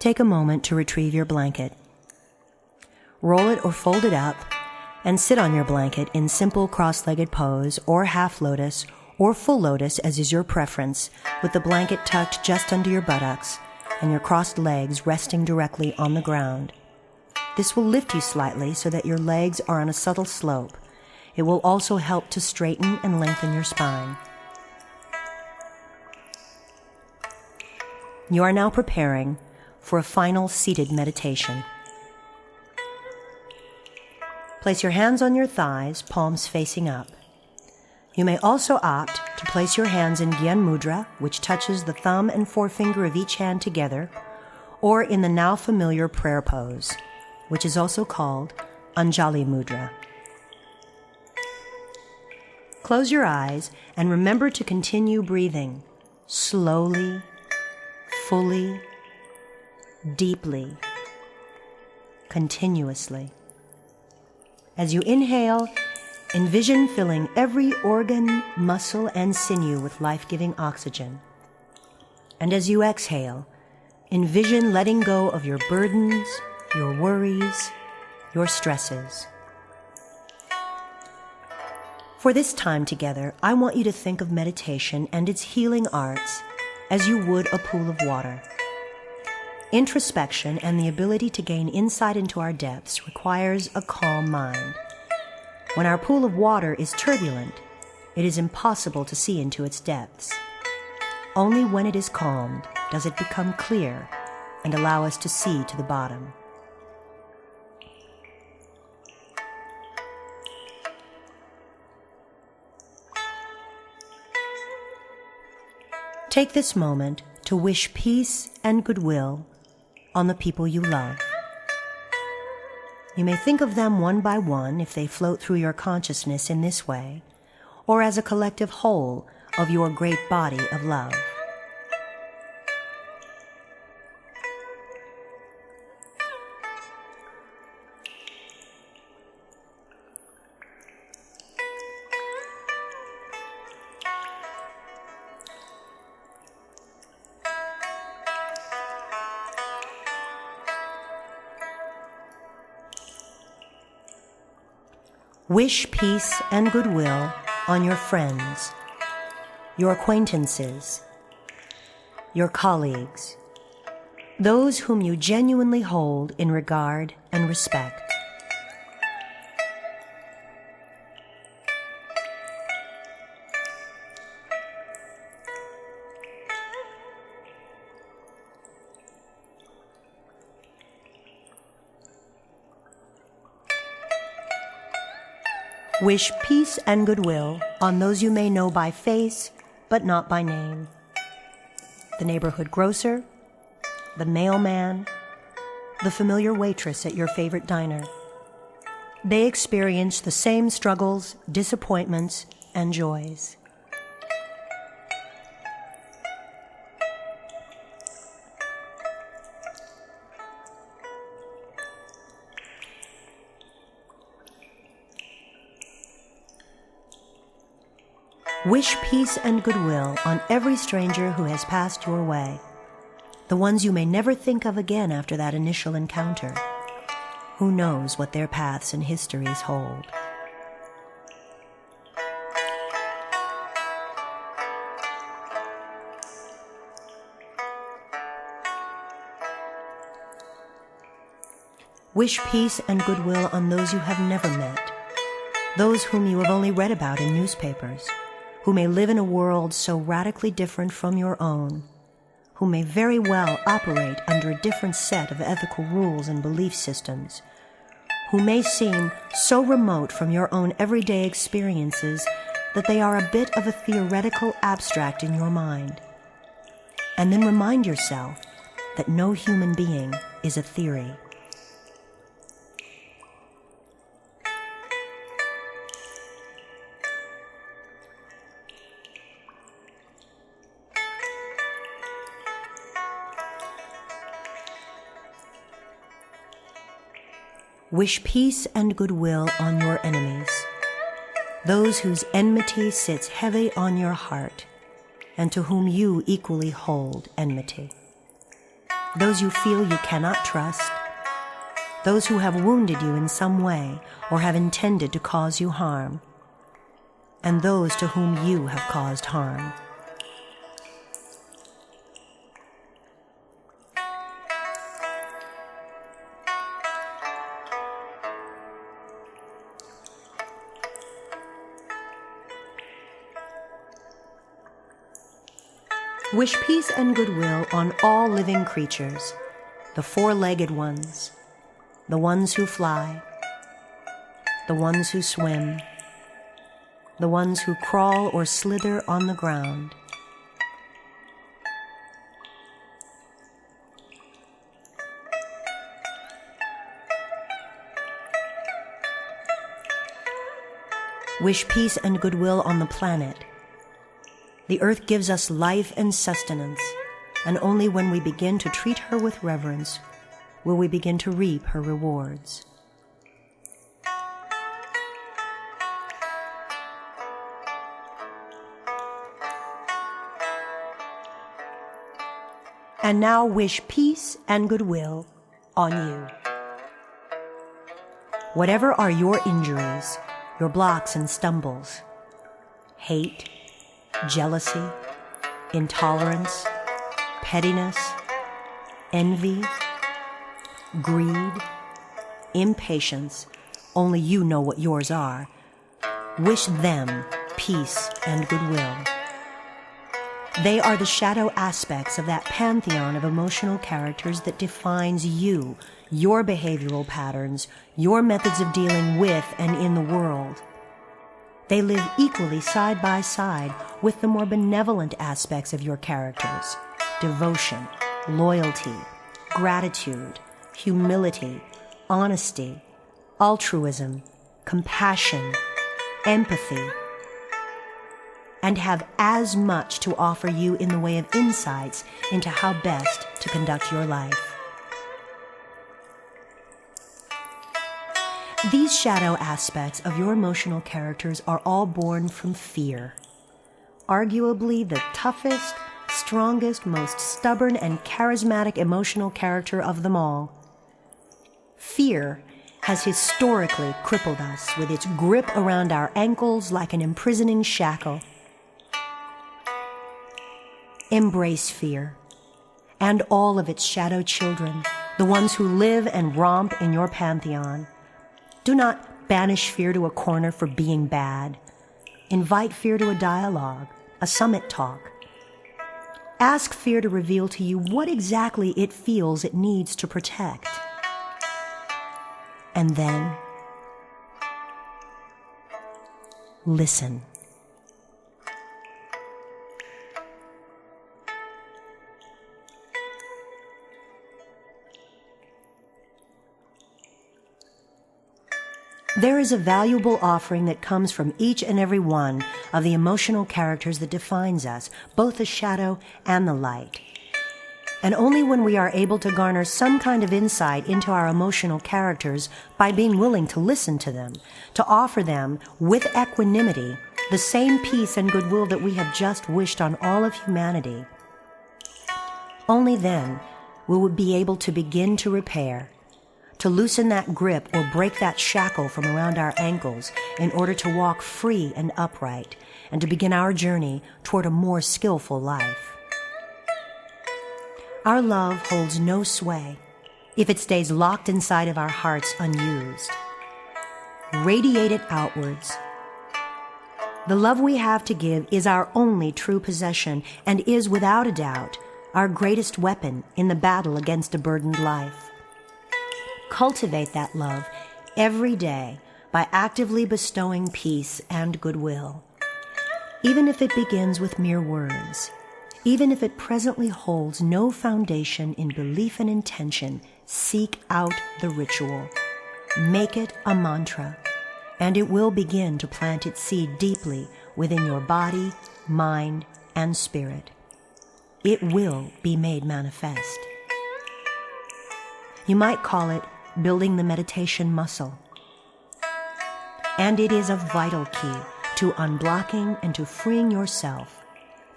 take a moment to retrieve your blanket. Roll it or fold it up and sit on your blanket in simple cross-legged pose or half lotus or full lotus as is your preference, with the blanket tucked just under your buttocks and your crossed legs resting directly on the ground. This will lift you slightly so that your legs are on a subtle slope. It will also help to straighten and lengthen your spine. You are now preparing for a final seated meditation. Place your hands on your thighs, palms facing up. You may also opt to place your hands in Gyan Mudra, which touches the thumb and forefinger of each hand together, or in the now familiar prayer pose, which is also called Anjali Mudra. Close your eyes and remember to continue breathing slowly, fully, deeply, continuously. As you inhale, envision filling every organ, muscle, and sinew with life-giving oxygen. And as you exhale, envision letting go of your burdens, your worries, your stresses. For this time together, I want you to think of meditation and its healing arts as you would a pool of water. Introspection and the ability to gain insight into our depths requires a calm mind. When our pool of water is turbulent, it is impossible to see into its depths. Only when it is calmed does it become clear and allow us to see to the bottom. Take this moment to wish peace and goodwill on the people you love. You may think of them one by one if they float through your consciousness in this way, or as a collective whole of your great body of love. Wish peace and goodwill on your friends, your acquaintances, your colleagues, those whom you genuinely hold in regard and respect. Wish peace and goodwill on those you may know by face, but not by name. The neighborhood grocer, the mailman, the familiar waitress at your favorite diner. They experience the same struggles, disappointments, and joys. Wish peace and goodwill on every stranger who has passed your way, the ones you may never think of again after that initial encounter. Who knows what their paths and histories hold? Wish peace and goodwill on those you have never met, those whom you have only read about in newspapers, who may live in a world so radically different from your own, who may very well operate under a different set of ethical rules and belief systems, who may seem so remote from your own everyday experiences that they are a bit of a theoretical abstract in your mind. And then remind yourself that no human being is a theory. Wish peace and goodwill on your enemies, those whose enmity sits heavy on your heart, and to whom you equally hold enmity. those you feel you cannot trust, those who have wounded you in some way or have intended to cause you harm, and those to whom you have caused harm. Wish peace and goodwill on all living creatures, the four-legged ones, the ones who fly, the ones who swim, the ones who crawl or slither on the ground. Wish peace and goodwill on the planet. The earth gives us life and sustenance, and only when we begin to treat her with reverence will we begin to reap her rewards. And now wish peace and goodwill on you. Whatever are your injuries, your blocks and stumbles, hate, jealousy, intolerance, pettiness, envy, greed, impatience, only you know what yours are. Wish them peace and goodwill. They are the shadow aspects of that pantheon of emotional characters that defines you, your behavioral patterns, your methods of dealing with and in the world. They live equally side by side with the more benevolent aspects of your characters: devotion, loyalty, gratitude, humility, honesty, altruism, compassion, empathy, and have as much to offer you in the way of insights into how best to conduct your life. These shadow aspects of your emotional characters are all born from fear. Arguably the toughest, strongest, most stubborn, and charismatic emotional character of them all. Fear has historically crippled us with its grip around our ankles like an imprisoning shackle. Embrace fear, and all of its shadow children, the ones who live and romp in your pantheon. Do not banish fear to a corner for being bad. Invite fear to a dialogue, a summit talk. Ask fear to reveal to you what exactly it feels it needs to protect. And then, listen. There is a valuable offering that comes from each and every one of the emotional characters that defines us, both the shadow and the light. And only when we are able to garner some kind of insight into our emotional characters by being willing to listen to them, to offer them with equanimity the same peace and goodwill that we have just wished on all of humanity, only then will we be able to begin to repair, to loosen that grip or break that shackle from around our ankles in order to walk free and upright and to begin our journey toward a more skillful life. Our love holds no sway if it stays locked inside of our hearts unused. Radiate it outwards. The love we have to give is our only true possession and is, without a doubt, our greatest weapon in the battle against a burdened life. Cultivate that love every day by actively bestowing peace and goodwill. Even if it begins with mere words, even if it presently holds no foundation in belief and intention, seek out the ritual. Make it a mantra, and it will begin to plant its seed deeply within your body, mind, and spirit. It will be made manifest. You might call it building the meditation muscle. And it is a vital key to unblocking and to freeing yourself,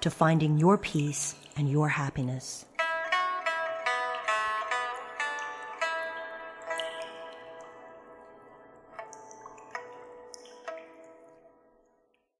to finding your peace and your happiness.